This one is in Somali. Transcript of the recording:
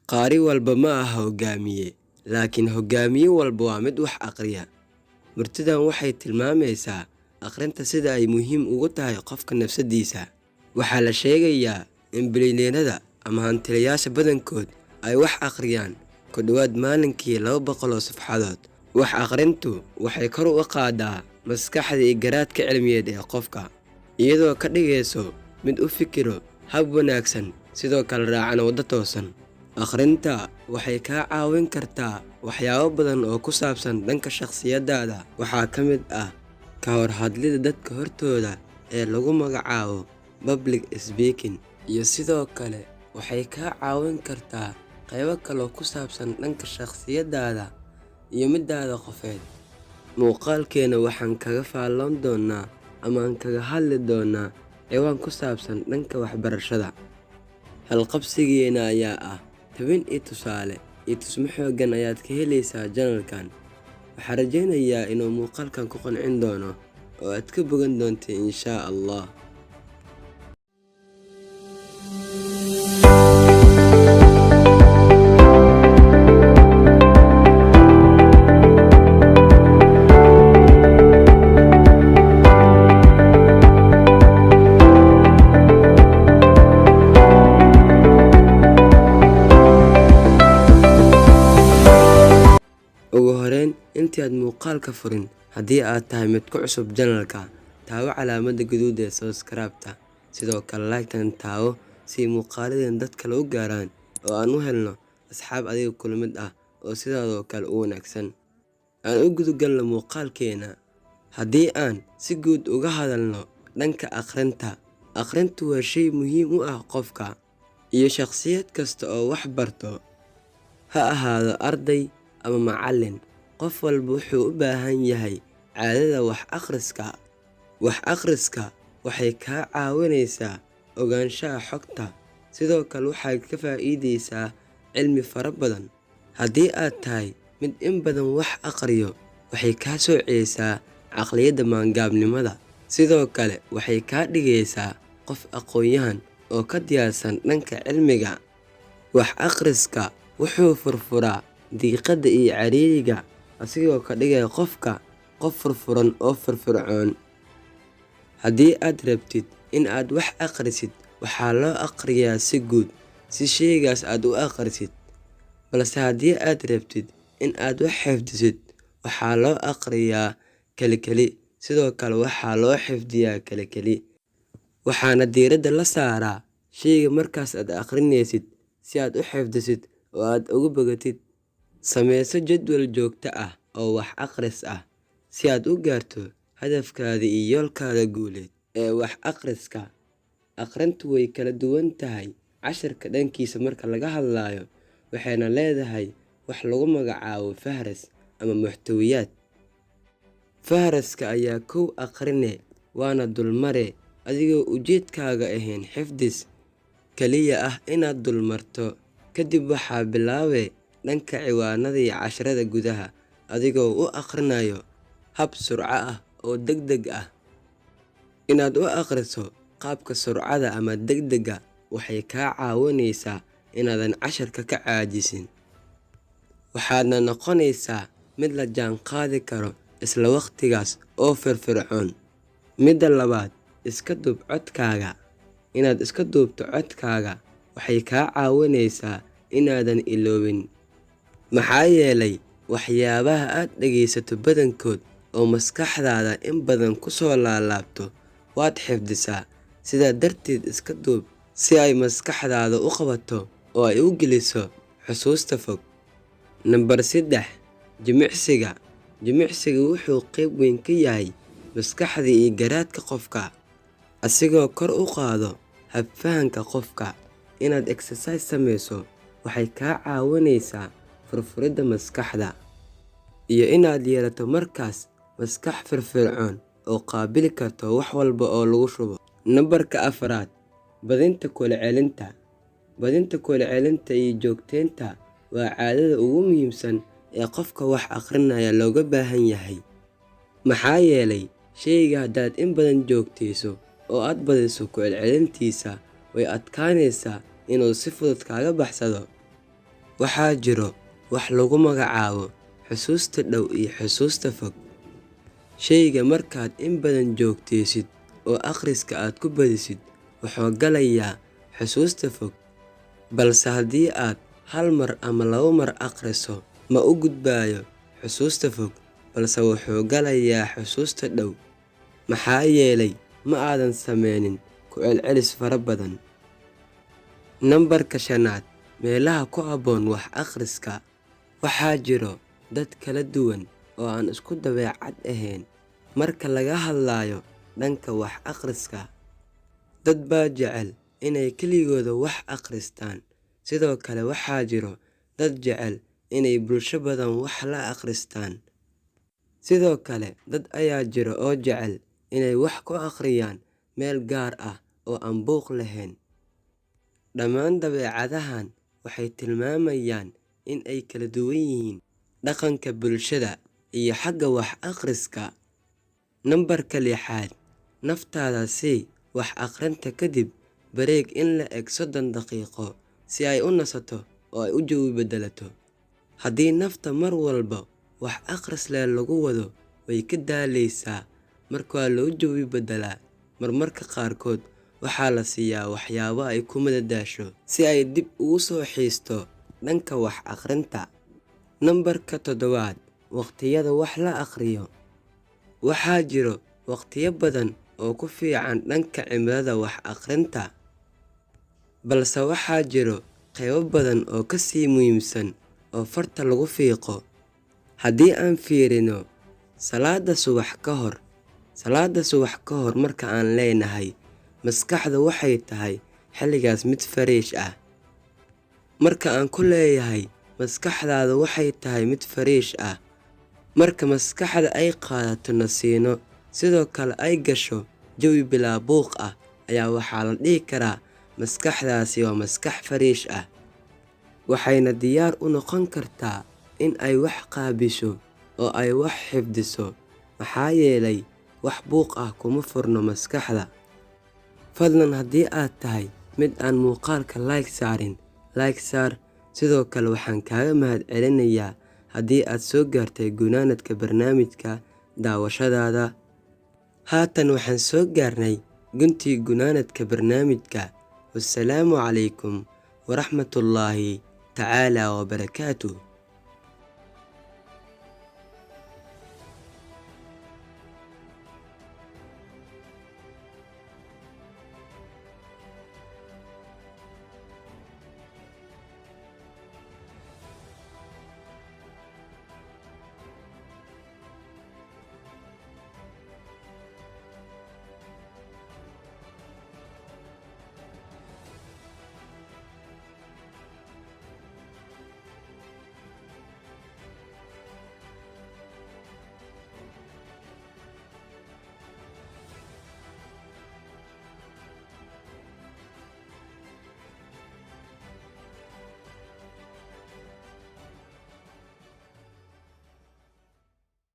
Qaari walba ma aha hogaamiye, laakiin hogaamiye walba waa mid wax aqriya. Murtidan waxay tilmaamaysaa aqrinta sida ay muhiim ugu tahay qofka nafsadiisa. Waxaa la sheegayaa in bilyaneerada ama hantiilayaasha badankood ay wax aqriyaan ku dhawaad maalinkii 200 oo safxadood. Wax aqrintu waxay kor u qaadaa maskaxda iyo garaadka cilmiyeed ee qofka, iyadoo ka dhigayso mid u fikiro hab wanaagsan, sidoo kale raacana waddo toosan. Aqrinta waxay kaa caawin kartaa waxyaabo badan oo ku saabsan dhanka shakhsiyadaada. Waxaa ka mid ah ka hor hadlida dadka hortooda ee lagu magacaabo public speaking, iyo sidoo kale waxay kaa caawin kartaa qaybo kale oo ku saabsan dhanka shakhsiyadaada iyo midaada qofeed. Muuqaalkeena waxaan kaga faalloon doonaa ama aan kaga hadli doonaa ciwaan ku saabsan dhanka waxbarashada. Halqabsigeena ayaa ah tabin iyo tusaale iyo tusmo xooggan ayaad ka helaysaa channelkan. Waxaan rajaynayaa inuu muuqaalkan ku qancin doono oo aad ka bogan doonto insha Allah. Ugu horeyn, intii aad muuqaalka furin, haddii aad tahay mid ku cusub channelka, taawo calaamadda guduud ee subscribe-ta, sidoo kale like-tan taawo si muuqaaladeen dad kale u gaaraan oo aan u helno asxaab adiga kula mid ah oo sidaadoo kale u wanaagsan. Aan u gudagalno muuqaalkeena. Haddii aan si guud uga hadalno dhanka aqrinta, aqrintu waa shay muhiim u ah qofka iyo shakhsiyad kasta oo wax barto, ha ahaado arday ama macallin. Qof walba wuxuu u baahan yahay caadada wax akhriska. Wax akhriska waxay kaa caawinaysaa ogaanshaha xogta, sidoo kale waxaad ka faa'iidaysaa cilmi fara badan. Haddii aad tahay mid in badan wax aqriyo, waxay kaa soocaysaa caqliyadda maangaabnimada, sidoo kale waxay kaa dhigaysaa qof aqoon-yahan oo ka diyaarsan dhanka cilmiga. Wax akhriska wuxuu furfuraa diiqada iyo ciriiriga, asigoo ka dhigaya qofka qof furfuran oo firfircoon. Haddii aad rabtid in aad wax akhrisid, waxaa loo akhriyaa si guud si shaygaas aad u akhrisid, balse haddii aad rabtid in aad wax xifdisid, waxaa loo akhriyaa keli, sidoo kale waxaa loo xifdiyaa keli, waxaana diiradda la saaraa shayga markaas aad akhrinaysid si aad u xifdisid oo aad uga bogatid. Sameyso jadwal joogto ah oo wax akhris ah si aad u gaarto hadafkaada iyo yoolkaada guuleed ee wax akhriska. Aqrintu way kala duwan tahay casharka dhankiisa marka laga hadlayo, waxayna leedahay wax lagu magacaabo fahras ama muxtawiyaad. Fahraska ayaa kow aqrine, waana dulmare, adigoo ujeedkaaga ahayn xifdis kaliya ah inaad dulmarto. Kadib waxaa bilaabe dhanka ciwaanada iyo casharada gudaha, adigoo u akhrinayo hab surco ah oo degdeg ah. Inaad u akhriso qaabka surcada ama degdega waxay kaa caawinaysaa inaadan casharka ka caajisin, waxaadna noqonaysaa mid la jaan qaadi karo isla waqtigaas oo firfircoon. Midda labaad, iska duub codkaaga. Inaad iska duubto codkaaga waxay kaa caawinaysaa inaadan iloobin, maxaa yeelay waxyaabaha aad dhagaysato badankood oo maskaxdaada in badan ku soo laalaabto waad xifdisaa. Sidaa darteed, iska duub si ay maskaxdaada u qabato oo ay u geliso xusuusta fog. Nambar 3, jimicsiga. Jimicsiga wuxuu qayb weyn ka yahay maskaxda iyo garaadka qofka, asigoo kor u qaado habfahanka qofka. Inaad exercise sameyso waxay kaa caawinaysaa furfuridda maskaxda iyo inaad yeelato markaas maskax firfircoon oo qaabili karto wax walba oo lagu shubo. Nambarka 4, badinta kula celinta. Badinta kula celinta iyo joogteynta waa caadada ugu muhiimsan ee qofka wax akhrinaya looga baahan yahay, maxaa yeelay shayga haddaad in badan joogteyso oo aad badiso ku celcelintiisa, way adkaanaysaa inuu si fudud kaaga baxsado. waxaa jiro wax lagu magacaabo xusuusta dhow iyo xusuusta fog. Shayga markaad in badan joogtaysid oo akhriska aad ku badisid wuxuu galayaa xusuusta fog, balse haddii aad hal mar ama 2 mar akhriso ma u gudbayo xusuusta fog, balse wuxuu galayaa xusuusta dhow. Maxaa yeelay ma aadan sameynin ku celcelis fara badan. Nambarka 5, meelaha ku habboon wax akhriska. Waxaa jiro dad kala duwan oo aan isku dabeecad ahayn marka laga hadlayo dhanka wax akhriska. Dad baa jecel inay keligooda wax akhristaan, sidoo kale waxaa jiro dad jecel inay bulsho badan wax la akhristaan. Sidoo kale dad ayaa jiro oo jecel inay wax ku akhriyaan meel gaar ah oo aan buuq lahayn. Dhammaan dabeecadahan waxay tilmaamayaan in ay kala duwan yihiin dhaqanka bulshada iyo xagga wax akhriska. Nambarka 6, naftaada sii wax akhrinta kadib bareeg in la eg 30 daqiiqo si ay u nasato oo ay u jawi bedelato. Haddii nafta mar walba wax akhris leh lagu wado way ka daaleysaa, marka waa loo jawi bedelaa. Marmarka qaarkood waxaa la siiyaa waxyaabo ay ku madadaasho si ay dib ugu soo xiisto dhanka wax akhrinta. Nambarka 7, waqtiyada wax la akhriyo. Waxaa jiro waqtiyo badan oo ku fiican dhanka cimilada wax akhrinta, balse waxaa jiro qaybo badan oo ka sii muhiimsan oo farta lagu fiiqo. Haddii aan fiirino salaada subax ka hor marka aan leenahay, maskaxda waxay tahay xilligaas mid fresh ah. Marka aan ku leeyahay maskaxdaada waxay tahay mid fresh ah, marka maskaxda ay qaadato nasiino sidoo kale ay gasho jawi bilaa buuq ah, ayaa waxaa la dhihi karaa maskaxdaasi waa maskax fresh ah. Waxayna diyaar u noqon kartaa in ay wax qaabisho oo ay wax xifdiso, maxaa yeelay wax buuq ah kuma furno maskaxda. Fadlan haddii aad tahay mid aan muuqaalka like saarin, like saar. Sidoo kale waxaan kaaga mahadcelinayaa haddii aad soo gaartay gunaanadka barnaamijka daawashadaada. Haatan waxaan soo gaarnay guntii gunaanadka barnaamijka. Wassalaamu calaykum waraxmatullaahi tacaala wabarakaatuh.